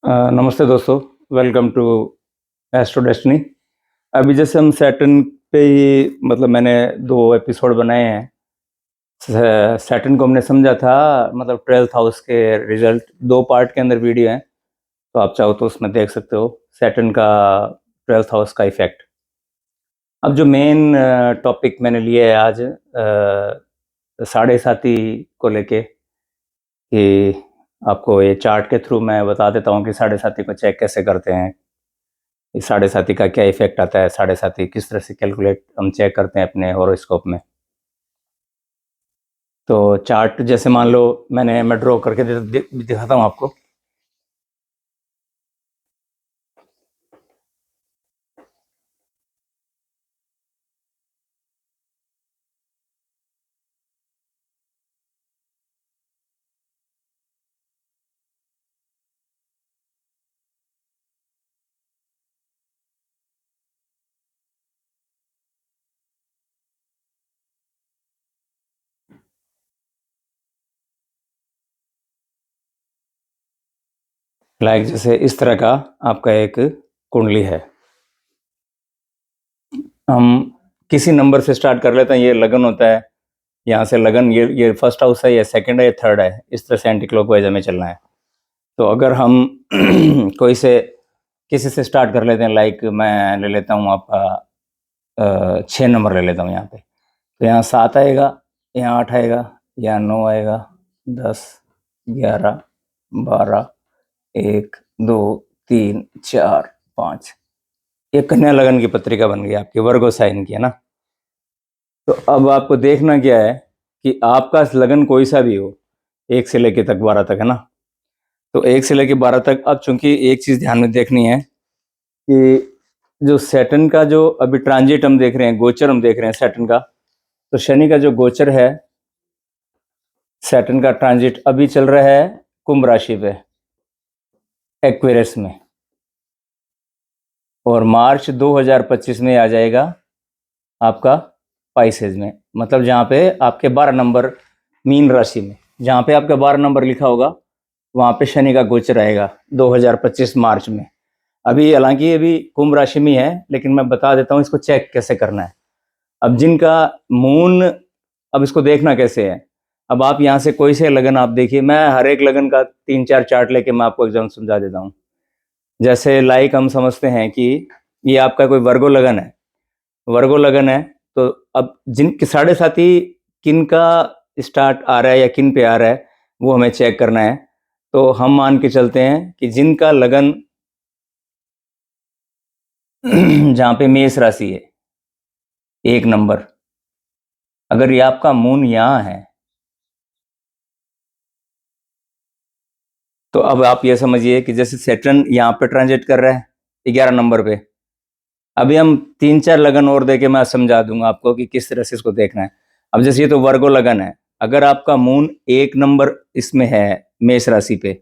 नमस्ते दोस्तों, welcome to astro destiny. अभी जैसे हम सैटर्न पे ही मतलब मैंने 2 एपिसोड बनाए हैं। सैटर्न को हमने समझा था, मतलब 12th हाउस के रिजल्ट 2 पार्ट के अंदर वीडियो है, तो आप चाहो तो उसमें देख सकते हो सैटर्न का 12th हाउस का इफेक्ट। अब जो मेन टॉपिक मैंने लिया है आज साढ़े साथी को लेके, कि आपको ये चार्ट के थ्रू मैं बता देता हूँ कि साढ़े साथी को चेक कैसे करते हैं, इस साढ़े साथी का क्या इफेक्ट आता है, साढ़े साथी किस तरह से कैलकुलेट हम चेक करते हैं अपने हॉरोस्कोप में। तो चार्ट जैसे मान लो मैं ड्रॉ करके दिखाता हूँ आपको। लाइक जैसे इस तरह का आपका एक कुंडली है। हम किसी नंबर से स्टार्ट कर लेते हैं। ये लगन होता है, यहाँ से लगन, ये फर्स्ट हाउस है, ये सेकंड है, ये थर्ड है। इस तरह से एंटी क्लॉकवाइज हमें चलना है। तो अगर हम कोई से किसी से स्टार्ट कर लेते हैं, लाइक मैं ले लेता हूँ आपका 6 नंबर ले लेता हूँ यहाँ पे। तो यहाँ 7 आएगा, यहाँ 8 आएगा, यहाँ 9 आएगा, 10, 11, 12, 1, 2, 3, 4, 5। ये कन्या लगन की पत्रिका बन गई आपकी, वर्गो साइन की, है ना। तो अब आपको देखना क्या है कि आपका लगन कोई सा भी हो, 1 से लेके तक 12 तक, है ना। तो 1 से लेके 12 तक। अब चूंकि एक चीज ध्यान में देखनी है कि जो सैटर्न का जो अभी ट्रांजिट हम देख रहे हैं, गोचर हम देख रहे हैं सैटर्न का, तो शनि का जो गोचर है, सैटर्न का ट्रांजिट अभी चल रहा है कुंभ राशि पे, एक्वेरियस में, और मार्च 2025 में आ जाएगा आपका पाइसेज में। मतलब जहाँ पे आपके 12 नंबर मीन राशि में, जहाँ पे आपका 12 नंबर लिखा होगा, वहाँ पे शनि का गोचर आएगा 2025 मार्च में। अभी हालांकि अभी कुंभ राशि में है, लेकिन मैं बता देता हूँ इसको चेक कैसे करना है। अब जिनका मून, अब इसको देखना कैसे है। अब आप यहाँ से कोई से लगन आप देखिए, मैं हर एक लगन का 3-4 चार्ट लेके मैं आपको एग्जाम समझा देता हूँ। जैसे लाइक हम समझते हैं कि ये आपका कोई वर्गो लगन है, वर्गो लगन है, तो अब जिन साढ़े साथी किन का स्टार्ट आ रहा है या किन पे आ रहा है, वो हमें चेक करना है। तो हम मान के चलते हैं कि जिनका लगन जहाँ पे मेष राशि है 1 नंबर, अगर ये आपका मून यहाँ है, तो अब आप ये समझिए कि जैसे सैटर्न यहाँ पे ट्रांजिट कर रहा है 11 नंबर पे। अभी हम 3-4 लगन और देके मैं समझा दूंगा आपको कि किस तरह से इसको देखना है। अब जैसे ये तो वर्गो लगन है, अगर आपका मून 1 नंबर इसमें है मेष राशि पे,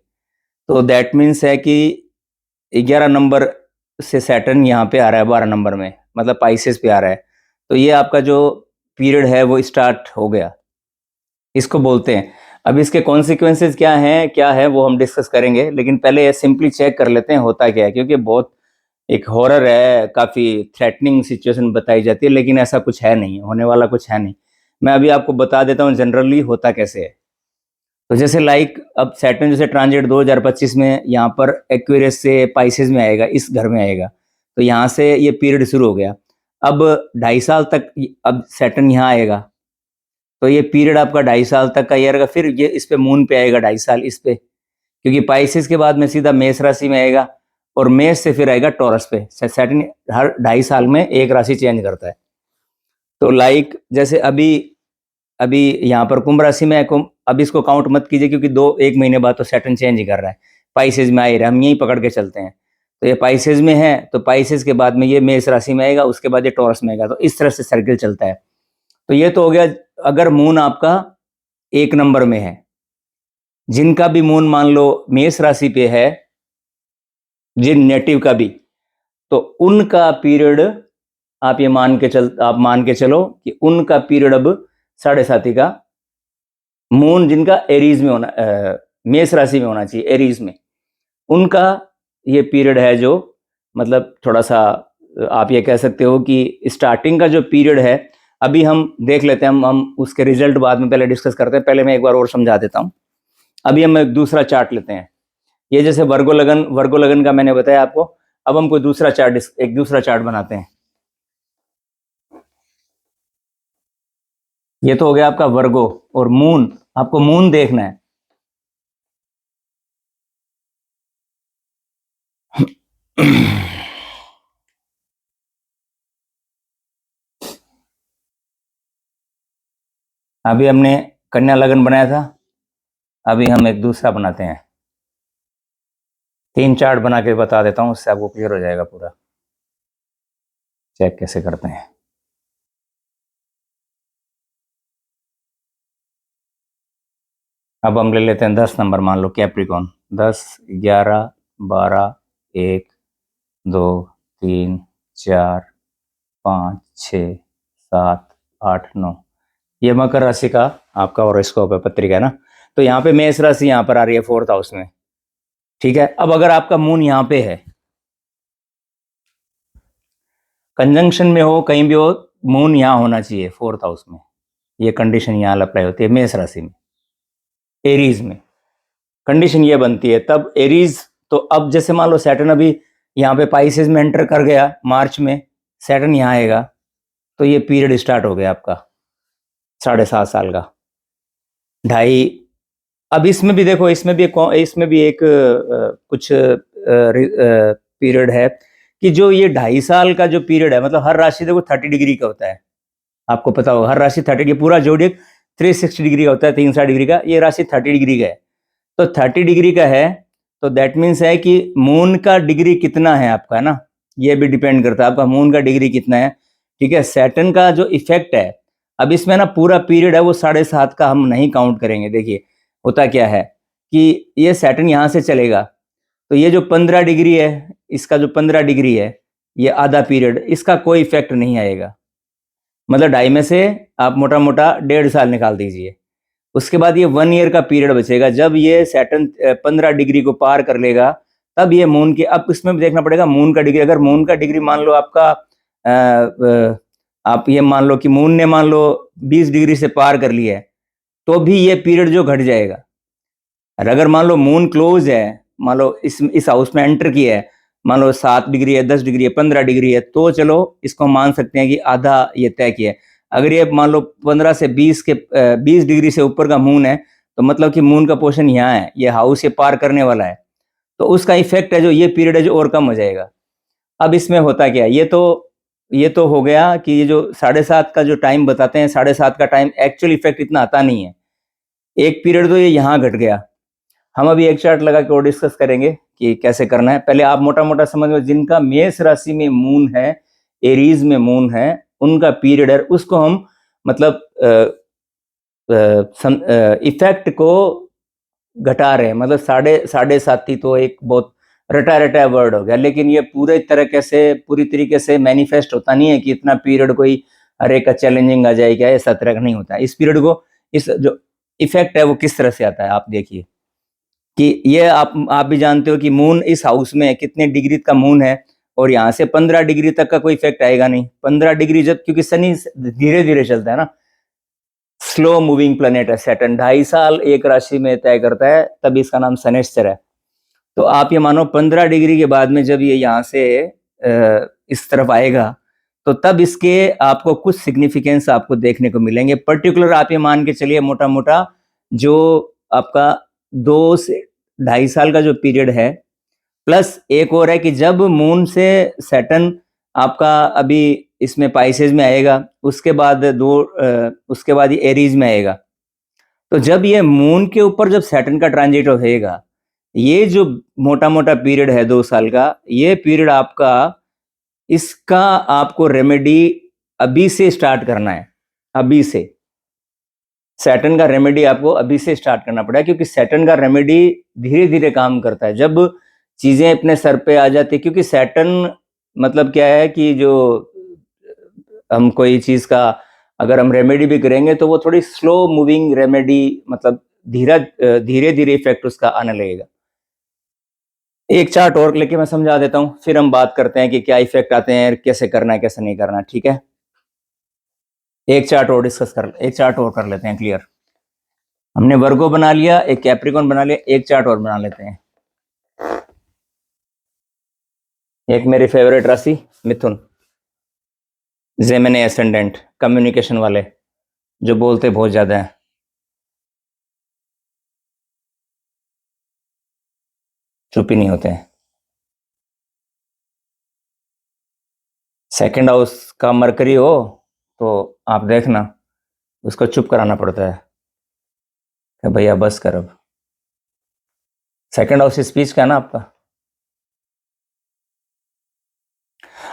तो दैट मीन्स है कि 11 नंबर से सैटर्न यहाँ पे आ रहा है 12 नंबर में, मतलब पाइसेस पे आ रहा है। तो ये आपका जो पीरियड है वो स्टार्ट हो गया, इसको बोलते हैं। अब इसके कॉन्सिक्वेंसेज क्या है वो हम डिस्कस करेंगे, लेकिन पहले सिंपली चेक कर लेते हैं होता क्या है, क्योंकि बहुत एक हॉरर है, काफ़ी थ्रेटनिंग सिचुएशन बताई जाती है, लेकिन ऐसा कुछ है नहीं, होने वाला कुछ है नहीं। मैं अभी आपको बता देता हूँ जनरली होता कैसे है। तो जैसे लाइक अब सैटर्न जैसे ट्रांजिट 2025 में यहाँ पर एक्वेरियस से पाइसेस में आएगा, इस घर में आएगा, तो यहाँ से ये पीरियड शुरू हो गया। अब 2.5 साल तक अब सैटर्न यहाँ आएगा, तो ये पीरियड आपका 2.5 साल तक का ये रहेगा। फिर ये इस पे मून पे आएगा 2.5 साल इस पे, क्योंकि पाइसेस के बाद में सीधा मेष राशि में आएगा, और मेष से फिर आएगा टॉरस पे। सैटर्न हर 2.5 साल में एक राशि चेंज करता है। तो लाइक जैसे अभी अभी यहाँ पर कुंभ राशि में है, कुंभ, अब इसको काउंट मत कीजिए, क्योंकि 1 महीने बाद तो सैटर्न चेंज ही कर रहा है, पाइसेज में आ ही रहा है, हम यही पकड़ के चलते हैं। तो ये पाइसेज में है, तो पाइसेज के बाद में ये मेष राशि में आएगा, उसके बाद ये टॉरस में आएगा, तो इस तरह से सर्किल चलता है। तो ये तो हो गया अगर मून आपका 1 नंबर में है। जिनका भी मून मान लो मेष राशि पे है, जिन नेटिव का भी, तो उनका पीरियड आप मान के चलो कि उनका पीरियड अब साढ़े साथी का, मून जिनका एरीज में होना, मेष राशि में होना चाहिए, एरीज में, उनका ये पीरियड है जो मतलब थोड़ा सा आप ये कह सकते हो कि स्टार्टिंग का जो पीरियड है, अभी हम देख लेते हैं, हम उसके रिजल्ट बाद में पहले डिस्कस करते हैं। पहले मैं एक बार और समझा देता हूँ। अभी हम एक दूसरा चार्ट लेते हैं। ये जैसे वर्गो लगन का मैंने बताया आपको। अब हम कोई दूसरा चार्ट, एक दूसरा चार्ट बनाते हैं। ये तो हो गया आपका वर्गो। और मून, आपको मून देखना है। अभी हमने कन्या लगन बनाया था, अभी हम एक दूसरा बनाते हैं। 3 चार्ट बना के बता देता हूँ, उससे आपको क्लियर हो जाएगा पूरा। चेक कैसे करते हैं। अब हम ले लेते हैं 10 नंबर, मान लो कैप्रिकॉन। 10, 11, 12, 1, 2, 3, 4, 5, 6, 7, 8, 9। ये मकर राशि का आपका हॉरोस्कोप है, पत्रिका है ना। तो यहाँ पे मेष राशि यहाँ पर आ रही है 4th हाउस में। ठीक है। अब अगर आपका मून यहाँ पे है, कंजंक्शन में हो, कहीं भी हो, मून यहाँ होना चाहिए 4th हाउस में। ये कंडीशन यहाँ अप्लाई होती है मेष राशि में। एरीज में कंडीशन ये बनती है तब एरीज। तो अब जैसे मान लो सैटर्न अभी यहाँ पे पाइसेस में एंटर कर गया, मार्च में सैटर्न यहाँ आएगा, तो ये पीरियड स्टार्ट हो गया आपका 7.5 साल का, ढाई। अब इसमें भी देखो, इसमें भी एक कुछ पीरियड है कि जो ये 2.5 साल का जो पीरियड है, मतलब हर राशि देखो 30 डिग्री का होता है। आपको पता होगा हर राशि 30, पूरा जोडियक 360 डिग्री का होता है, 360 डिग्री का। ये राशि 30 डिग्री का है। तो 30 डिग्री का है, तो दैट मीन्स है कि मून का डिग्री कितना है आपका, है ना। ये भी डिपेंड करता है आपका मून का डिग्री कितना है। ठीक है। सैटर्न का जो इफेक्ट है, अब इसमें ना पूरा पीरियड है वो 7.5 का हम नहीं काउंट करेंगे। देखिए होता क्या है कि ये सैटर्न यहाँ से चलेगा, तो ये जो 15 डिग्री है, इसका जो 15 डिग्री है, ये आधा पीरियड, इसका कोई इफेक्ट नहीं आएगा। मतलब 2.5 में से आप मोटा मोटा 1.5 साल निकाल दीजिए। उसके बाद ये 1 ईयर का पीरियड बचेगा। जब ये सैटर्न 15 डिग्री को पार कर लेगा, तब ये मून के, अब इसमें भी देखना पड़ेगा मून का डिग्री। अगर मून का डिग्री मान लो आपका आप ये मान लो कि मून ने मान लो 20 डिग्री से पार कर लिया है, तो भी ये पीरियड जो घट जाएगा। और अगर मान लो मून क्लोज है, मान लो इस हाउस में एंटर किया है, मान लो 7 डिग्री है, 10 डिग्री है, 15 डिग्री है, तो चलो इसको मान सकते हैं कि आधा ये तय किया है। अगर ये मान लो 15 से 20 डिग्री से ऊपर का मून है, तो मतलब कि मून का पोर्शन यहाँ है, ये हाउस ये पार करने वाला है, तो उसका इफेक्ट है जो ये पीरियड है जो और कम हो जाएगा। अब इसमें होता क्या है, ये तो हो गया कि ये जो 7.5 का जो टाइम बताते हैं, 7.5 का टाइम एक्चुअल इफेक्ट इतना आता नहीं है। एक पीरियड तो ये यहाँ घट गया। हम अभी एक चार्ट लगा के और डिस्कस करेंगे कि कैसे करना है। पहले आप मोटा मोटा समझ लो, जिनका मेष राशि में मून है, एरीज में मून है, उनका पीरियड है, उसको हम मतलब इफेक्ट को घटा रहे हैं। मतलब 7.5 तो एक बहुत रटा रटा वर्ड हो गया, लेकिन ये पूरी तरीके से मैनिफेस्ट होता नहीं है कि इतना पीरियड कोई हर एक का चैलेंजिंग आ जाएगा, ऐसा तरह का नहीं होता है। इस पीरियड को, इस जो इफेक्ट है वो किस तरह से आता है, आप देखिए कि ये आप भी जानते हो कि मून इस हाउस में कितने डिग्री का मून है, और यहाँ से 15 डिग्री तक का कोई इफेक्ट आएगा नहीं। 15 डिग्री जब, क्योंकि शनि धीरे धीरे चलता है ना, स्लो मूविंग प्लेनेट है सैटर्न, 2.5 साल एक राशि में तय करता है, तब इसका नाम शनिश्चर है। तो आप ये मानो 15 डिग्री के बाद में जब ये यहाँ से इस तरफ आएगा, तो तब इसके आपको कुछ सिग्निफिकेंस आपको देखने को मिलेंगे। पर्टिकुलर आप ये मान के चलिए मोटा मोटा जो आपका 2 से 2.5 साल का जो पीरियड है, प्लस एक और है कि जब मून से सैटर्न आपका अभी इसमें पाइसेज में आएगा, उसके बाद उसके बाद ये एरीज में आएगा। तो जब ये मून के ऊपर जब सैटर्न का ट्रांजिट होएगा, ये जो मोटा मोटा पीरियड है 2 साल का, ये पीरियड आपका, इसका आपको रेमेडी अभी से स्टार्ट करना है। अभी से सैटर्न का रेमेडी आपको अभी से स्टार्ट करना पड़ेगा, क्योंकि सैटर्न का रेमेडी धीरे धीरे काम करता है जब चीजें अपने सर पे आ जाती है। क्योंकि सैटर्न मतलब क्या है कि जो हम कोई चीज का अगर हम रेमेडी भी करेंगे, तो वो थोड़ी स्लो मूविंग रेमेडी, मतलब धीरे धीरे इफेक्ट उसका आने लगेगा। एक चार्ट और लेके मैं समझा देता हूँ, फिर हम बात करते हैं कि क्या इफेक्ट आते हैं, कैसे करना है कैसे नहीं करना, ठीक है। एक चार्ट और कर लेते हैं क्लियर। हमने वर्गो बना लिया, एक कैप्रिकॉन बना लिया, एक चार्ट और बना लेते हैं। एक मेरी फेवरेट राशि मिथुन, जेमिनी एसेंडेंट, कम्युनिकेशन वाले जो बोलते बहुत ज्यादा है, चुप ही नहीं होते हैं। सेकंड हाउस का मरकरी हो तो आप देखना उसको चुप कराना पड़ता है कि भैया बस कर अब। सेकंड हाउस स्पीच का है ना आपका।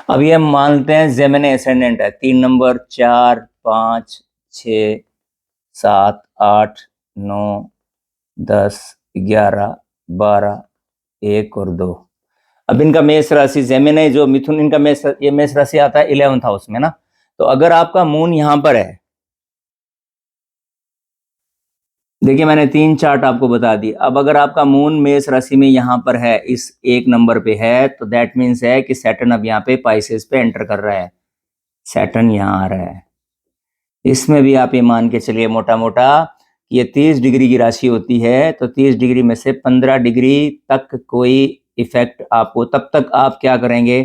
अब ये हम मानते हैं जेमिनी एसेंडेंट है, 3 नंबर, 4, 5, 6, 7, 8, 9, 10, 11, 12, 1 और 2। अब इनका मेष राशि जेमिनी जो मिथुन, इनका मेष राशि आता है 11th हाउस में ना। तो अगर आपका मून यहां पर है, देखिए मैंने 3 चार्ट आपको बता दी। अब अगर आपका मून मेष राशि में यहां पर है, इस 1 नंबर पे है, तो दैट मीन्स है कि सैटर्न अब यहाँ पे पाइसेस पे एंटर कर रहा है। सैटर्न यहाँ आ रहा है। इसमें भी आप ये मान के चलिए मोटा मोटा, ये 30 डिग्री की राशि होती है, तो 30 डिग्री में से 15 डिग्री तक कोई इफेक्ट आपको, तब तक आप क्या करेंगे,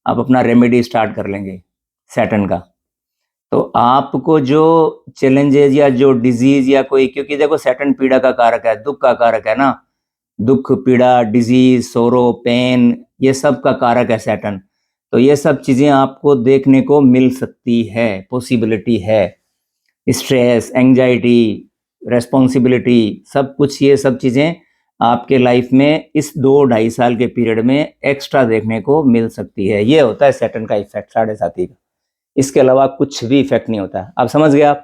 आप अपना रेमेडी स्टार्ट कर लेंगे सैटर्न का। तो आपको जो चैलेंजेस या जो डिजीज या कोई, क्योंकि देखो सैटर्न पीड़ा का कारक है, दुख का कारक है ना, दुख पीड़ा डिजीज सोरो पेन, ये सब का कारक है सैटर्न। तो ये सब चीजें आपको देखने को मिल सकती है, पॉसिबिलिटी है। स्ट्रेस, एंजाइटी, रेस्पॉन्सिबिलिटी, सब कुछ, ये सब चीजें आपके लाइफ में इस 2-2.5 साल के पीरियड में एक्स्ट्रा देखने को मिल सकती है। ये होता है सैटर्न का इफेक्ट 7.5 का। इसके अलावा कुछ भी इफेक्ट नहीं होता। अब समझ गए आप।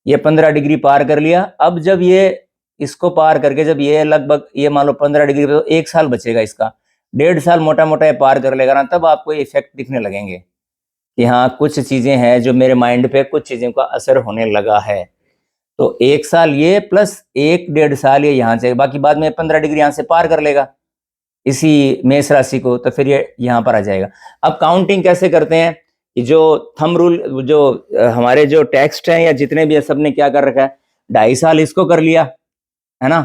ये 15 डिग्री पार कर लिया। अब जब ये इसको पार करके, जब ये लगभग ये मान लो 15 डिग्री पे, तो 1 साल बचेगा इसका, 1.5 साल मोटा मोटा ये पार कर लेगा ना, तब आपको इफेक्ट दिखने लगेंगे कि हाँ कुछ चीजें हैं जो मेरे माइंड पे, कुछ चीजों का असर होने लगा है। तो 1 साल ये प्लस 1-1.5 साल ये यहाँ से, बाकी बाद में 15 डिग्री यहाँ से पार कर लेगा इसी मेष राशि को, तो फिर ये यहाँ पर आ जाएगा। अब काउंटिंग कैसे करते हैं कि जो थंब रूल, जो हमारे जो टेक्स्ट हैं या जितने भी है, सब ने क्या कर रखा है, 2.5 साल इसको कर लिया है ना,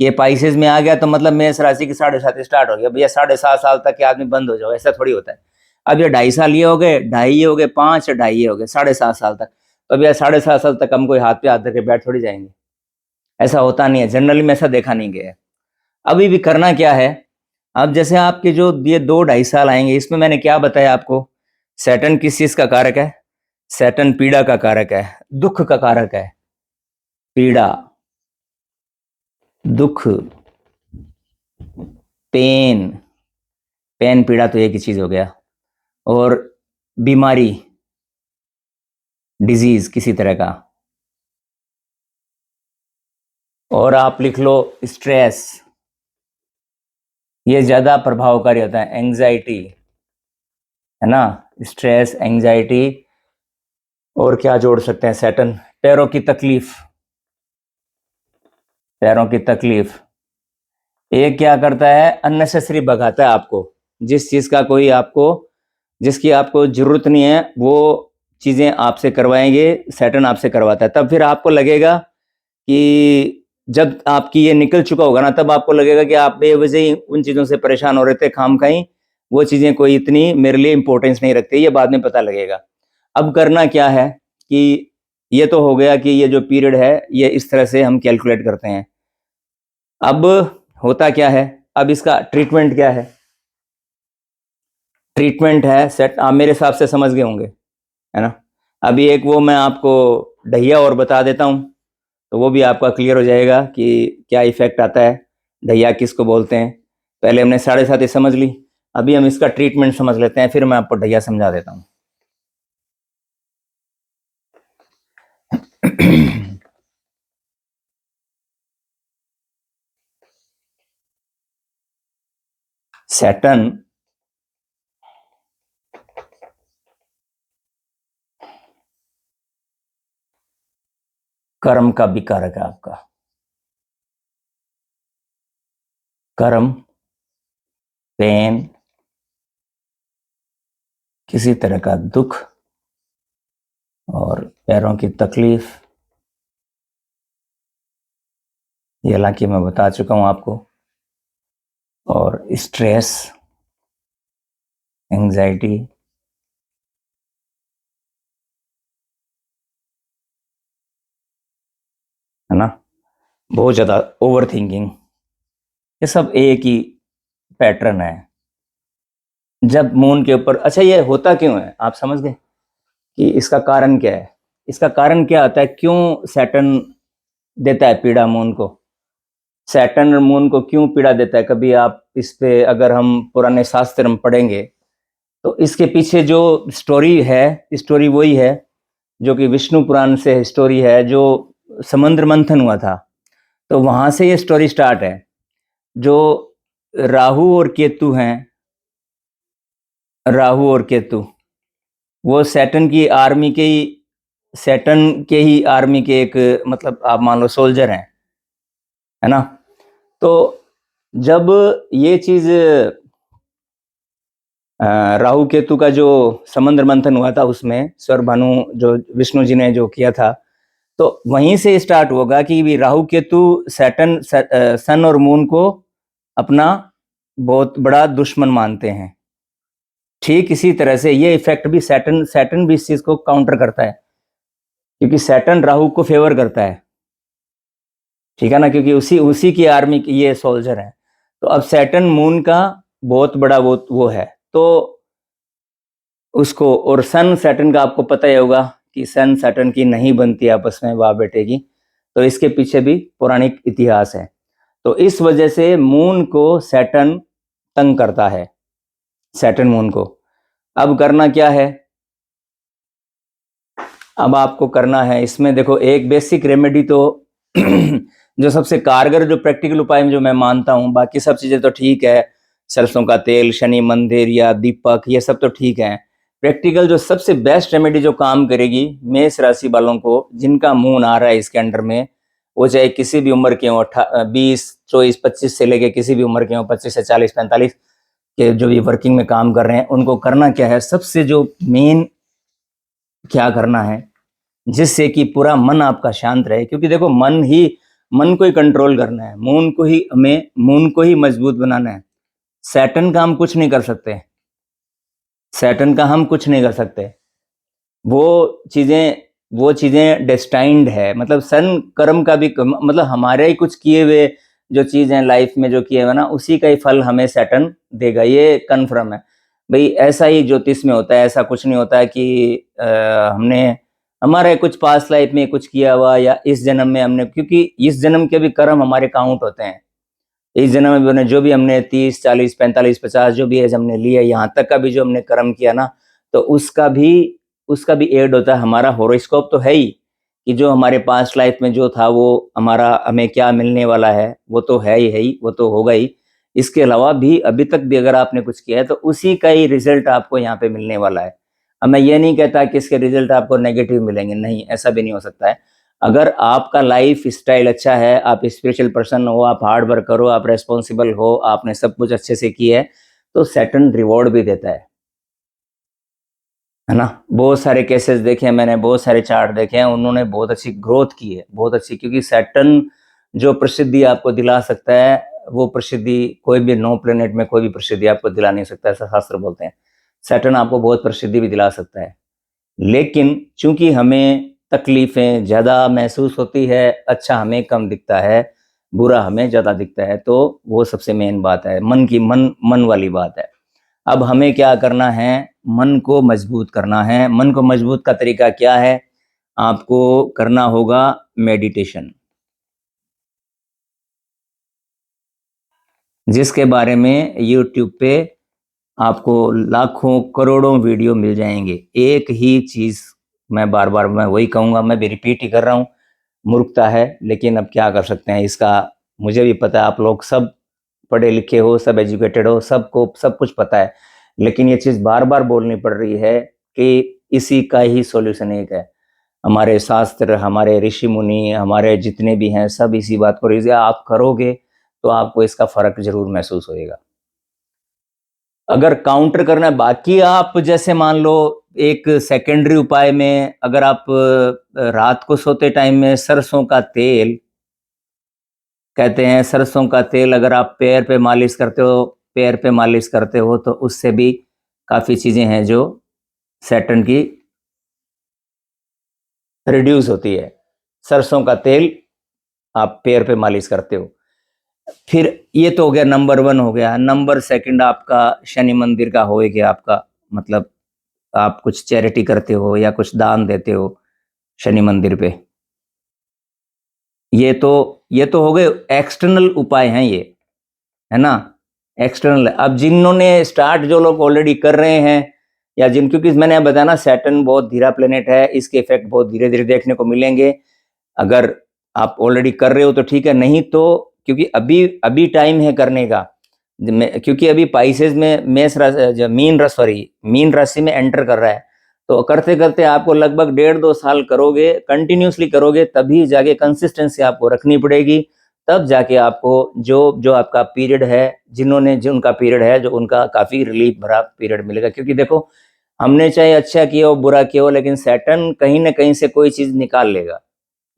कि ये पाइसेस में आ गया तो मतलब मेष राशि की 7.5 स्टार्ट हो गया भैया, 7.5 साल तक के आदमी बंद हो जाओ, ऐसा थोड़ी होता है। अब ये 2.5 साल ये हो गए, ढाई ये हो गए, 5 ढाई ये हो गए, 7.5 साल तक। तो अब यार 7.5 साल तक हम कोई हाथ पे हाथ रखे बैठ थोड़ी जाएंगे, ऐसा होता नहीं है, जनरली में ऐसा देखा नहीं गया है। अभी भी करना क्या है, अब जैसे आपके जो ये 2-2.5 साल आएंगे, इसमें मैंने क्या बताया आपको, सैटर्न किस चीज का कारक है, सैटर्न पीड़ा का कारक है, दुख का कारक है। पीड़ा, दुख, पेन, पेन पीड़ा तो एक ही चीज हो गया, और बीमारी, डिजीज किसी तरह का, और आप लिख लो स्ट्रेस, ये ज्यादा प्रभावकारी होता है। एंजाइटी है ना, स्ट्रेस, एंजाइटी, और क्या जोड़ सकते हैं सैटर्न, पैरों की तकलीफ, पैरों की तकलीफ। ये क्या करता है, अननेसेसरी भगाता है आपको, जिस चीज का कोई आपको, जिसकी आपको जरूरत नहीं है, वो चीजें आपसे करवाएंगे, सैटर्न आपसे करवाता है। तब फिर आपको लगेगा कि जब आपकी ये निकल चुका होगा ना, तब आपको लगेगा कि आप बेवजह ही उन चीजों से परेशान हो रहे थे, खामखाई वो चीजें कोई इतनी मेरे लिए इंपॉर्टेंस नहीं रखती, ये बाद में पता लगेगा। अब करना क्या है कि ये तो हो गया कि ये जो पीरियड है ये इस तरह से हम कैलकुलेट करते हैं। अब होता क्या है, अब इसका ट्रीटमेंट क्या है, ट्रीटमेंट है सेट, आप मेरे हिसाब से समझ गए होंगे है ना। अभी एक वो मैं आपको ढैया और बता देता हूँ, तो वो भी आपका क्लियर हो जाएगा कि क्या इफेक्ट आता है, ढैया किसको बोलते हैं। पहले हमने 7.5 समझ ली, अभी हम इसका ट्रीटमेंट समझ लेते हैं, फिर मैं आपको ढैया समझा देता हूँ। सैटर्न कर्म का भी कारक है आपका, कर्म, पेन, किसी तरह का दुख और पैरों की तकलीफ, ये हालांकि मैं बता चुका हूं आपको, और स्ट्रेस, एंजाइटी, है ना, बहुत ज़्यादा ओवर थिंकिंग, ये सब एक ही पैटर्न है। जब मून के ऊपर, अच्छा ये होता क्यों है, आप समझ गए कि इसका कारण क्या है? इसका कारण क्या होता है, क्यों सैटर्न देता है पीड़ा मून को? सैटर्न और मून को क्यों पीड़ा देता है? कभी आप इस पे अगर हम पुराने शास्त्र में पढ़ेंगे तो इसके पीछे जो स्टोरी है, स्टोरी वही है जो कि विष्णु पुराण से स्टोरी है, जो समुद्र मंथन हुआ था, तो वहां से ये स्टोरी स्टार्ट है। जो राहु और केतु हैं, राहु और केतु, वो सैटर्न की आर्मी के ही, सैटर्न के ही आर्मी के एक, मतलब आप मान लो सोल्जर हैं, है ना। तो जब ये चीज राहु केतु का जो समुद्र मंथन हुआ था, उसमें स्वर भानु जो विष्णु जी ने जो किया था, तो वहीं से स्टार्ट होगा कि भी राहु केतु सैटर्न, सन और मून को अपना बहुत बड़ा दुश्मन मानते हैं। ठीक इसी तरह से ये इफेक्ट भी सैटर्न, सैटर्न भी इस चीज को काउंटर करता है, क्योंकि सैटर्न राहु को फेवर करता है, ठीक है ना, क्योंकि उसी उसी की आर्मी की ये सोल्जर है। तो अब सैटर्न मून का बहुत बड़ा वो है, तो उसको, और सन सैटर्न का आपको पता ही होगा कि सन सैटर्न की नहीं बनती आपस में बाप बेटे की, तो इसके पीछे भी पौराणिक इतिहास है। तो इस वजह से मून को सैटर्न तंग करता है, सैटर्न मून को। अब करना क्या है, अब आपको करना है इसमें, देखो एक बेसिक रेमेडी तो जो सबसे कारगर, जो प्रैक्टिकल उपाय में जो मैं मानता हूं, बाकी सब चीजें तो ठीक है, सरसों का तेल, शनि मंदिर या दीपक, ये सब तो ठीक है। प्रैक्टिकल जो सबसे बेस्ट रेमेडी जो काम करेगी मेष राशि वालों को, जिनका मून आ रहा है इसके अंडर में, वो चाहे किसी भी उम्र के हो, 20, 24, 25 से लेके किसी भी उम्र के हो, 25 से 40, 45 के जो भी वर्किंग में काम कर रहे हैं, उनको करना क्या है, सबसे जो मेन क्या करना है, जिससे कि पूरा मन आपका शांत रहे। क्योंकि देखो मन को ही कंट्रोल करना है, मून को ही, हमें मून को ही मजबूत बनाना है। सैटर्न का हम कुछ नहीं कर सकते, सैटर्न का हम कुछ नहीं कर सकते, वो चीजें डेस्टाइंड है, मतलब सन कर्म का भी, मतलब हमारे ही कुछ किए हुए जो चीज है लाइफ में, जो किए हुए ना, उसी का ही फल हमें सैटर्न देगा, ये कन्फर्म है भाई। ऐसा ही ज्योतिष में होता है, ऐसा कुछ नहीं होता है कि हमने हमारे कुछ पास्ट लाइफ में कुछ किया हुआ, या इस जन्म में हमने, क्योंकि इस जन्म के भी कर्म हमारे काउंट होते हैं। इस जन्म में भी जो भी हमने 30, 40, 45, 50 जो भी एज हमने लिया, यहाँ तक का भी जो हमने कर्म किया ना, तो उसका भी एड होता है। हमारा होरोस्कोप तो है ही कि जो हमारे पास्ट लाइफ में जो था, वो हमारा, हमें क्या मिलने वाला है, वो तो है ही, वो तो होगा ही। इसके अलावा भी अभी तक भी अगर आपने कुछ किया है, तो उसी का ही रिजल्ट आपको यहाँ पे मिलने वाला है। अब मैं ये नहीं कहता कि इसके रिजल्ट आपको नेगेटिव मिलेंगे, नहीं, ऐसा भी नहीं हो सकता है। अगर आपका लाइफ स्टाइल अच्छा है, आप स्पिरिचुअल पर्सन हो, आप हार्ड वर्क करो, आप रेस्पॉन्सिबल हो, आपने सब कुछ अच्छे से किया है, तो सैटर्न रिवॉर्ड भी देता है ना। बहुत सारे केसेस देखे हैं मैंने, बहुत सारे चार्ट देखे हैं, उन्होंने बहुत अच्छी ग्रोथ की है, बहुत अच्छी, क्योंकि सैटर्न जो प्रसिद्धि आपको दिला सकता है, वो प्रसिद्धि कोई भी 9 प्लेनेट में कोई भी प्रसिद्धि आपको दिला नहीं सकता, ऐसा शास्त्र बोलते हैं। सैटर्न आपको बहुत प्रसिद्धि भी दिला सकता है, लेकिन चूंकि हमें तकलीफें ज्यादा महसूस होती है, अच्छा हमें कम दिखता है, बुरा हमें ज्यादा दिखता है, तो वो सबसे मेन बात है, मन वाली बात है। अब हमें क्या करना है, मन को मजबूत करना है। मन को मजबूत का तरीका क्या है, आपको करना होगा मेडिटेशन, जिसके बारे में YouTube पे आपको लाखों करोड़ों वीडियो मिल जाएंगे। एक ही चीज मैं बार बार मैं वही कहूंगा, मैं भी रिपीट ही कर रहा हूँ, मूर्खता है, लेकिन अब क्या कर सकते हैं इसका। मुझे भी पता है, आप लोग सब पढ़े लिखे हो, सब एजुकेटेड हो, सबको सब कुछ पता है, लेकिन ये चीज बार बार बोलनी पड़ रही है कि इसी का ही सॉल्यूशन एक है। हमारे शास्त्र, हमारे ऋषि मुनि, हमारे जितने भी हैं, सब इसी बात को, आप करोगे तो आपको इसका फर्क जरूर महसूस होएगा। अगर काउंटर करना है, बाकी आप जैसे मान लो एक सेकेंडरी उपाय में, अगर आप रात को सोते टाइम में सरसों का तेल, कहते हैं सरसों का तेल अगर आप पैर पे मालिश करते हो, पैर पे मालिश करते हो तो उससे भी काफ़ी चीज़ें हैं जो सैटर्न की रिड्यूस होती है। सरसों का तेल आप पैर पे मालिश करते हो। फिर ये तो हो गया, नंबर 1 हो गया। नंबर 2 आपका शनि मंदिर का हो गया आपका, मतलब आप कुछ चैरिटी करते हो या कुछ दान देते हो शनि मंदिर पे। ये तो हो गए एक्सटर्नल उपाय हैं ये, है ना, एक्सटर्नल। अब जिन्होंने स्टार्ट, जो लोग ऑलरेडी कर रहे हैं या जिन, क्योंकि मैंने बताया ना सैटर्न बहुत धीरा प्लेनेट है, इसके इफेक्ट बहुत धीरे धीरे देखने को मिलेंगे। अगर आप ऑलरेडी कर रहे हो तो ठीक है, नहीं तो क्योंकि अभी अभी टाइम है करने का, क्योंकि अभी पाइसेस में मीन राशि में एंटर कर रहा है, तो करते करते आपको लगभग 1.5-2 साल करोगे, कंटिन्यूसली करोगे, तभी जाके कंसिस्टेंसी आपको रखनी पड़ेगी। तब जाके आपको जो जो आपका पीरियड है, जिनका पीरियड है, जो उनका काफ़ी रिलीफ भरा पीरियड मिलेगा। क्योंकि देखो, हमने चाहे अच्छा किया हो बुरा किया हो, लेकिन सैटर्न कहीं ना कहीं से कोई चीज़ निकाल लेगा।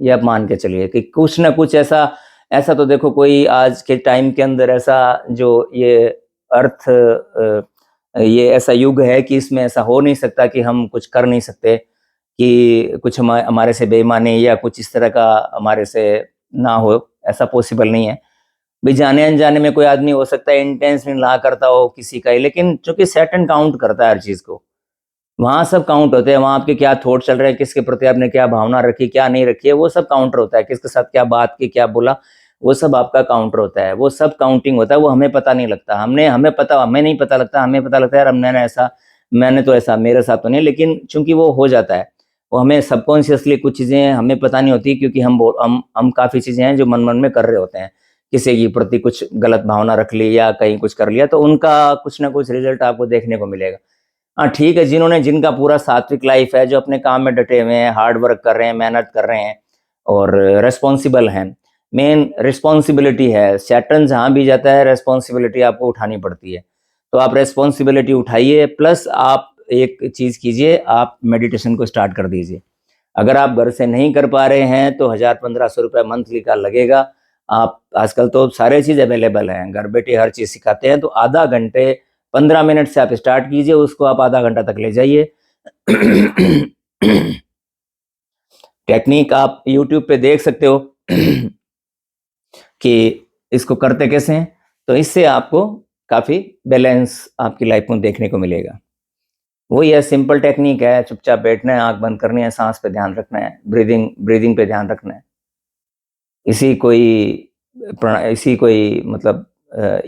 ये आप मान के चलिए कि कुछ ना कुछ ऐसा, ऐसा तो देखो कोई आज के टाइम के अंदर ऐसा, जो ये अर्थ ये ऐसा युग है कि इसमें ऐसा हो नहीं सकता कि हम कुछ कर नहीं सकते, कि कुछ हमारे से बेईमानी या कुछ इस तरह का हमारे से ना हो, ऐसा पॉसिबल नहीं है। भाई जाने अनजाने में कोई आदमी हो सकता है इंटेंशनली ना करता हो किसी का ही, लेकिन चूंकि सैटर्न काउंट करता है हर चीज को, वहां सब काउंट होते हैं, वहां आपके क्या थॉट चल रहे हैं, किसके प्रति आपने क्या भावना रखी, क्या नहीं रखी है, वो सब काउंटर होता है। किसके साथ क्या बात की, क्या बोला, वो सब आपका काउंटर होता है, वो सब काउंटिंग होता है। वो हमें पता नहीं लगता, हमें नहीं पता लगता, हमें पता लगता है यार मैंने ऐसा, मैंने तो ऐसा, मेरे साथ तो नहीं, लेकिन चूंकि वो हो जाता है, वो हमें सबकॉन्शियसली कुछ चीजें हमें पता नहीं होती, क्योंकि हम काफी चीजें हैं जो मन मन में कर रहे होते हैं। किसी के प्रति कुछ गलत भावना रख ली या कहीं कुछ कर लिया, तो उनका कुछ ना कुछ रिजल्ट आपको देखने को मिलेगा। हाँ ठीक है, जिनका पूरा सात्विक लाइफ है, जो अपने काम में डटे हुए हैं, हार्ड वर्क कर रहे हैं, मेहनत कर रहे हैं और रेस्पॉन्सिबल हैं, मेन रिस्पॉन्सिबिलिटी है, सैटर्न जहाँ भी जाता है रेस्पॉन्सिबिलिटी आपको उठानी पड़ती है। तो आप रेस्पॉन्सिबिलिटी उठाइए, प्लस आप एक चीज़ कीजिए, आप मेडिटेशन को स्टार्ट कर दीजिए। अगर आप घर से नहीं कर पा रहे हैं तो 1000-1500 रुपये मंथली का लगेगा। आप आजकल तो सारे चीज़ अवेलेबल हैं, घर बैठे हर चीज़ सिखाते हैं, तो आधा घंटे 15 मिनट से आप स्टार्ट कीजिए, उसको आप आधा घंटा तक ले जाइए। टेक्निक आप यूट्यूब पे देख सकते हो कि इसको करते कैसे हैं, तो इससे आपको काफ़ी बैलेंस आपकी लाइफ में देखने को मिलेगा। वही है, सिंपल टेक्निक है, चुपचाप बैठना है, आंख बंद करनी है, सांस पे ध्यान रखना है, ब्रीदिंग पे ध्यान रखना है। इसी कोई मतलब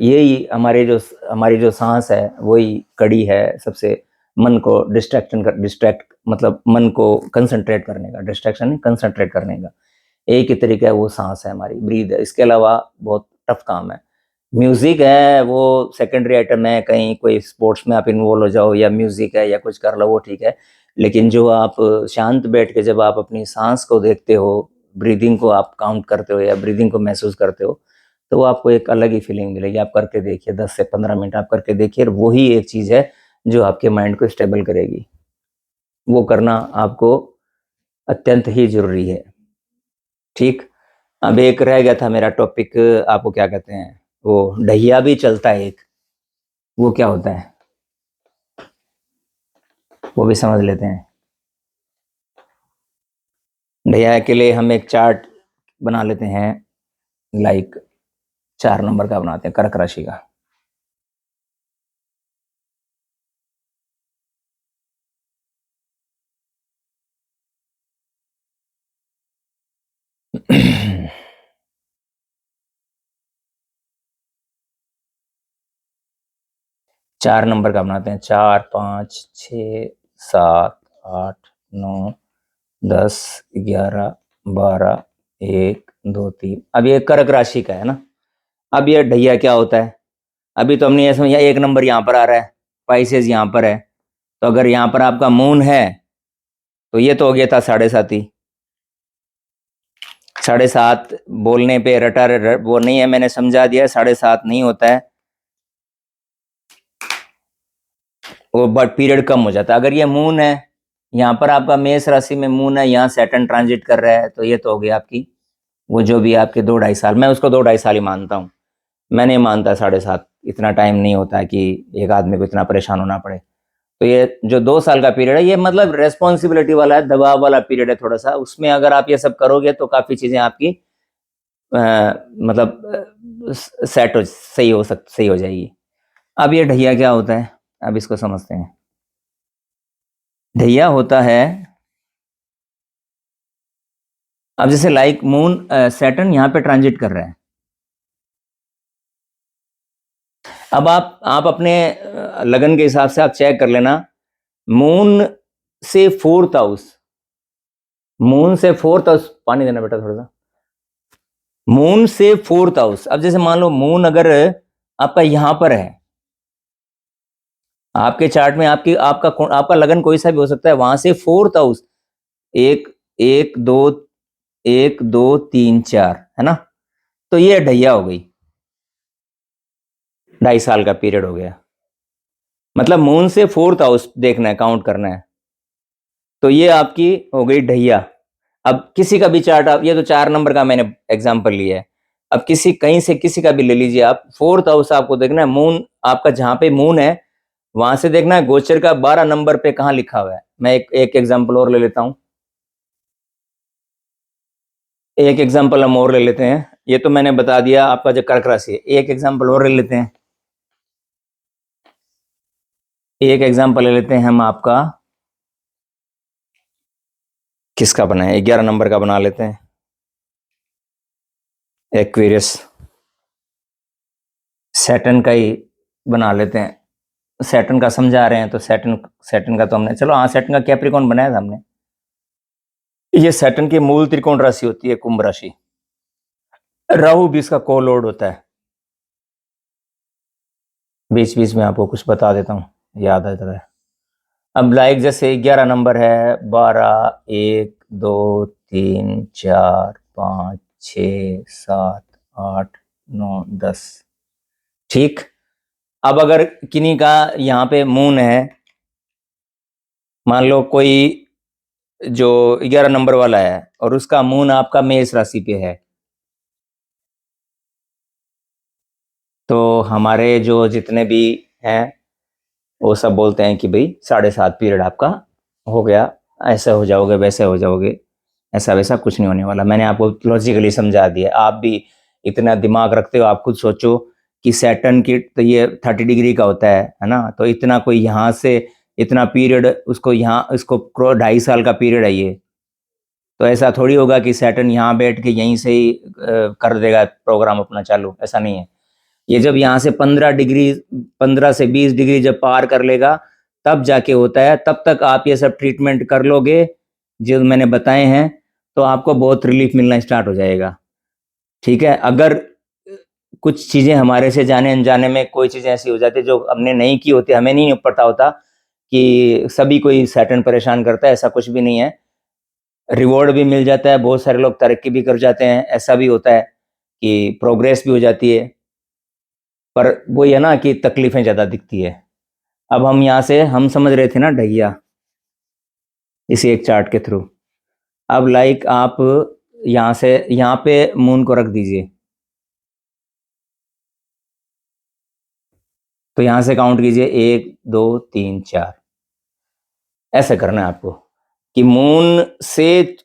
यही हमारी जो सांस है, वही कड़ी है सबसे मन को डिस्ट्रैक्ट, मतलब मन को कंसंट्रेट करने का, डिस्ट्रैक्शन नहीं, कंसंट्रेट करने का एक ही तरीका है, वो सांस है हमारी, ब्रीद है। इसके अलावा बहुत टफ काम है। म्यूजिक है वो सेकेंडरी आइटम है, कहीं कोई स्पोर्ट्स में आप इन्वॉल्व हो जाओ या म्यूजिक है या कुछ कर लो, वो ठीक है। लेकिन जो आप शांत बैठ के जब आप अपनी सांस को देखते हो, ब्रीदिंग को आप काउंट करते हो या ब्रीदिंग को महसूस करते हो, तो वो आपको एक अलग ही फीलिंग मिलेगी। आप करके देखिए, 10 से 15 मिनट आप करके देखिए, और वही एक चीज़ है जो आपके माइंड को स्टेबल करेगी। वो करना आपको अत्यंत ही जरूरी है। ठीक, अब एक रह गया था मेरा टॉपिक, आपको क्या कहते हैं, वो ढहिया भी चलता है एक, वो क्या होता है, वो भी समझ लेते हैं। ढहिया के लिए हम एक चार्ट बना लेते हैं, लाइक 4 नंबर का बनाते हैं, कर्क राशि का। चार नंबर का बनाते हैं, 4, 5, 6, 7, 8, 9, 10, 11, 12, 1, 2, 3। अब ये कर्क राशि का है ना। अब ये ढैया क्या होता है, अभी तो हमने ये समझा, 1 नंबर यहाँ पर आ रहा है, पाइसेस यहाँ पर है, तो अगर यहाँ पर आपका मून है तो ये तो हो गया था 7.5 ही। 7.5 बोलने पे वो नहीं है, मैंने समझा दिया, 7.5 नहीं होता है। वो बट पीरियड कम हो जाता है। अगर ये मून है, यहाँ पर आपका मेष राशि में मून है, यहाँ सैटर्न ट्रांजिट कर रहा है, तो ये तो हो गई आपकी वो जो भी आपके 2-2.5 साल, मैं उसको 2-2.5 साल ही मानता हूँ। मैं नहीं मानता 7.5, इतना टाइम नहीं होता है कि एक आदमी को इतना परेशान होना पड़े। तो ये जो 2 साल का पीरियड है, ये मतलब रेस्पॉन्सिबिलिटी वाला है, दबाव वाला पीरियड है थोड़ा सा। उसमें अगर आप ये सब करोगे तो काफ़ी चीज़ें आपकी मतलब सही हो जाएगी। अब ये ढैया क्या होता है, अब इसको समझते हैं। ढैया होता है, अब जैसे लाइक मून सैटर्न यहाँ पे ट्रांजिट कर रहा है। अब आप अपने लगन के हिसाब से आप चेक कर लेना, मून से 4th हाउस, मून से 4th हाउस, पानी देना बेटा थोड़ा सा, मून से 4th हाउस। अब जैसे मान लो मून अगर आपका यहां पर है, आपके चार्ट में आपका लगन कोई सा भी हो सकता है, वहां से 4th हाउस, एक एक दो, 1 2 3 4 है ना, तो ये ढैया हो गई, 2.5 साल का पीरियड हो गया। मतलब मून से 4th हाउस देखना है, काउंट करना है, तो ये आपकी हो गई ढैया। अब किसी का भी चार्ट, आप ये तो 4 नंबर का मैंने एग्जांपल लिया है, अब कहीं से किसी का भी ले लीजिए आप, 4th हाउस आपको देखना है, मून आपका जहां पे मून है वहां से देखना है गोचर का 12 नंबर पे कहां लिखा हुआ है। मैं एक एग्जांपल और ले लेता हूं, एक एग्जांपल हम और ले लेते हैं। ये तो मैंने बता दिया आपका जो कर्क राशि है, एक एग्जांपल और ले लेते हैं, एक एग्जांपल ले लेते हैं हम आपका, किसका बना है, 11 नंबर का बना लेते हैं, एक्वेरियस, सैटर्न का ही बना लेते हैं। सैटर्न का समझा रहे हैं तो सैटर्न का तो हमने, चलो हाँ, सैटर्न का कैप्रिकॉन बनाया था हमने। ये सैटर्न की मूल त्रिकोण राशि होती है कुंभ राशि, राहु भी इसका को लॉर्ड होता है। बीच बीच में आपको कुछ बता देता हूँ, याद आ जाता है। अब लाइक जैसे 11 नंबर है, 12 1 2 3 4 5 6 7 8 9 10, ठीक। अब अगर किन्हीं का यहाँ पे मून है, मान लो कोई जो 11 नंबर वाला है और उसका मून आपका मेष राशि पे है, तो हमारे जो जितने भी हैं वो सब बोलते हैं कि भाई 7.5 पीरियड आपका हो गया, ऐसे हो जाओगे वैसे हो जाओगे, ऐसा वैसा कुछ नहीं होने वाला। मैंने आपको लॉजिकली समझा दिया, आप भी इतना दिमाग रखते हो, आप खुद सोचो कि सैटर्न की तो ये 30 डिग्री का होता है ना, तो इतना कोई यहाँ से इतना पीरियड उसको यहाँ, इसको 2.5 साल का पीरियड है ये, तो ऐसा थोड़ी होगा कि सैटर्न यहाँ बैठ के यहीं से ही कर देगा प्रोग्राम अपना चालू, ऐसा नहीं है। ये जब यहाँ से 15 से 20 डिग्री जब पार कर लेगा तब जाके होता है, तब तक आप ये सब ट्रीटमेंट कर लोगे जो मैंने बताए हैं, तो आपको बहुत रिलीफ मिलना स्टार्ट हो जाएगा, ठीक है। अगर कुछ चीज़ें हमारे से जाने अनजाने में कोई चीज़ ऐसी हो जाती है जो हमने नहीं की होती, हमें नहीं पता होता कि सभी कोई सैटर्न परेशान करता है, ऐसा कुछ भी नहीं है। रिवॉर्ड भी मिल जाता है, बहुत सारे लोग तरक्की भी कर जाते हैं, ऐसा भी होता है कि प्रोग्रेस भी हो जाती है, पर वो ये ना कि तकलीफें ज़्यादा दिखती है। अब हम यहाँ से हम समझ रहे थे ना ढैया, इसी एक चार्ट के थ्रू। अब लाइक आप यहाँ से यहाँ पे मून को रख दीजिए, तो यहाँ से काउंट कीजिए 1 2 3 4, ऐसे करना है आपको कि मून से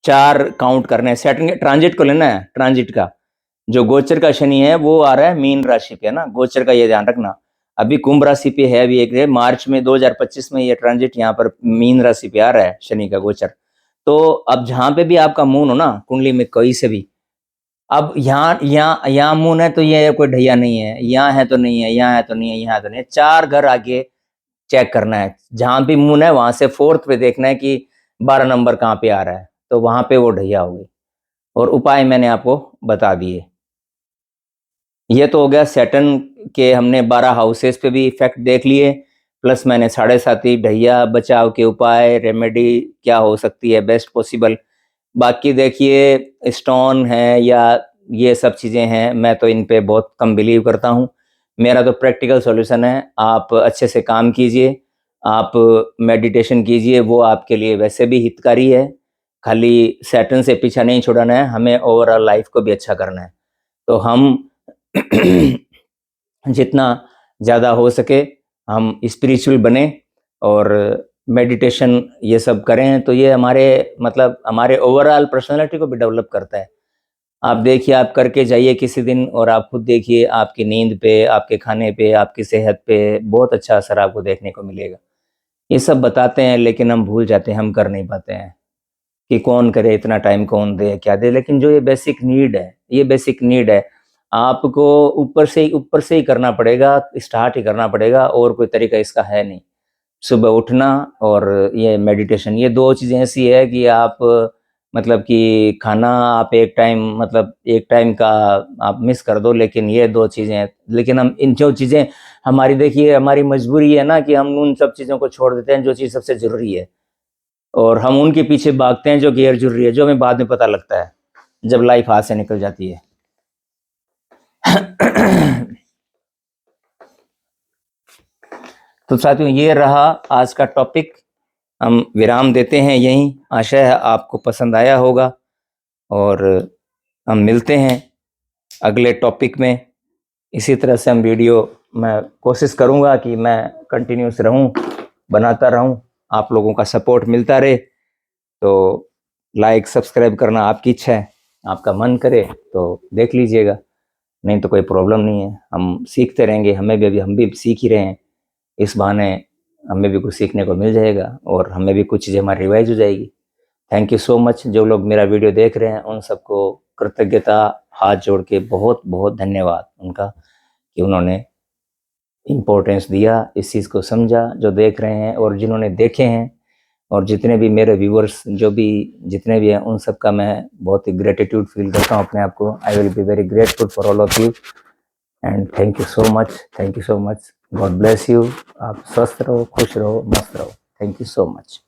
4 काउंट करने हैं। सैटर्न के ट्रांजिट को लेना है, ट्रांजिट का जो गोचर का शनि है वो आ रहा है मीन राशि पे, है ना, गोचर का ये ध्यान रखना। अभी कुंभ राशि पे है, अभी एक मार्च में 2025 में ये ट्रांजिट यहाँ पर मीन राशि पे आ रहा है शनि का गोचर। तो अब जहां पे भी आपका मून हो ना कुंडली में कोई से भी, अब यहाँ मून है तो ये कोई ढैया नहीं है, यहाँ है तो नहीं है, यहाँ है तो नहीं है, यहाँ तो नहीं है, 4 घर आगे चेक करना है, जहां भी मून है वहां से 4th पे देखना है कि 12 नंबर कहाँ पे आ रहा है, तो वहां पे वो ढैया होगी। और उपाय मैंने आपको बता दिए। ये तो हो गया सैटर्न के, हमने 12 हाउसेस पे भी इफेक्ट देख लिए, प्लस मैंने 7.5 ढैया बचाव के उपाय, रेमेडी क्या हो सकती है बेस्ट पॉसिबल। बाकी देखिए स्टोन है या ये सब चीज़ें हैं, मैं तो इन पे बहुत कम बिलीव करता हूँ, मेरा तो प्रैक्टिकल सॉल्यूशन है, आप अच्छे से काम कीजिए, आप मेडिटेशन कीजिए, वो आपके लिए वैसे भी हितकारी है। खाली सैटर्न से पीछा नहीं छुड़ाना है, हमें ओवरऑल लाइफ को भी अच्छा करना है। तो हम जितना ज़्यादा हो सके हम स्पिरिचुअल बने और मेडिटेशन ये सब करें, तो ये हमारे मतलब हमारे ओवरऑल पर्सनालिटी को भी डेवलप करता है। आप देखिए, आप करके जाइए किसी दिन और आप खुद देखिए आपकी नींद पे, आपके खाने पे, आपकी सेहत पे बहुत अच्छा असर आपको देखने को मिलेगा। ये सब बताते हैं लेकिन हम भूल जाते हैं, हम कर नहीं पाते हैं कि कौन करे, इतना टाइम कौन दे, क्या दे। लेकिन जो ये बेसिक नीड है, ये बेसिक नीड है, आपको ऊपर से ही करना पड़ेगा, स्टार्ट ही करना पड़ेगा, और कोई तरीका इसका है नहीं। सुबह उठना और ये मेडिटेशन, ये 2 चीज़ें ऐसी है कि आप मतलब कि खाना आप एक टाइम का आप मिस कर दो, लेकिन ये 2 चीज़ें हैं। लेकिन हम इन जो चीज़ें हमारी, देखिए हमारी मजबूरी है ना कि हम उन सब चीज़ों को छोड़ देते हैं जो चीज़ सबसे ज़रूरी है, और हम उनके पीछे भागते हैं जो गैर ज़रूरी है, जो हमें बाद में पता लगता है जब लाइफ हाथ से निकल जाती है। तो साथियों, ये रहा आज का टॉपिक। हम विराम देते हैं यहीं। आशा है आपको पसंद आया होगा, और हम मिलते हैं अगले टॉपिक में। इसी तरह से हम वीडियो, मैं कोशिश करूंगा कि मैं कंटिन्यूस रहूं, बनाता रहूं, आप लोगों का सपोर्ट मिलता रहे। तो लाइक सब्सक्राइब करना आपकी इच्छा है, आपका मन करे तो देख लीजिएगा, नहीं तो कोई प्रॉब्लम नहीं है। हम सीखते रहेंगे, हम भी सीख ही रहे हैं। इस बहाने हमें भी कुछ सीखने को मिल जाएगा और हमें भी कुछ चीज़ें हमारी रिवाइज हो जाएगी। Thank you so much. जो लोग मेरा वीडियो देख रहे हैं उन सबको कृतज्ञता, हाथ जोड़ के बहुत बहुत धन्यवाद उनका कि उन्होंने इम्पोर्टेंस दिया, इस चीज़ को समझा, जो देख रहे हैं और जिन्होंने देखे हैं, और जितने भी मेरे व्यूअर्स जितने भी हैं, उन सब का मैं बहुत ही ग्रेटिट्यूड फील करता हूँ अपने आप को। I will be very grateful for all of you, and thank you so much, thank you so much. God bless you. आप स्वस्थ रहो, खुश रहो, मस्त रहो। Thank you so much.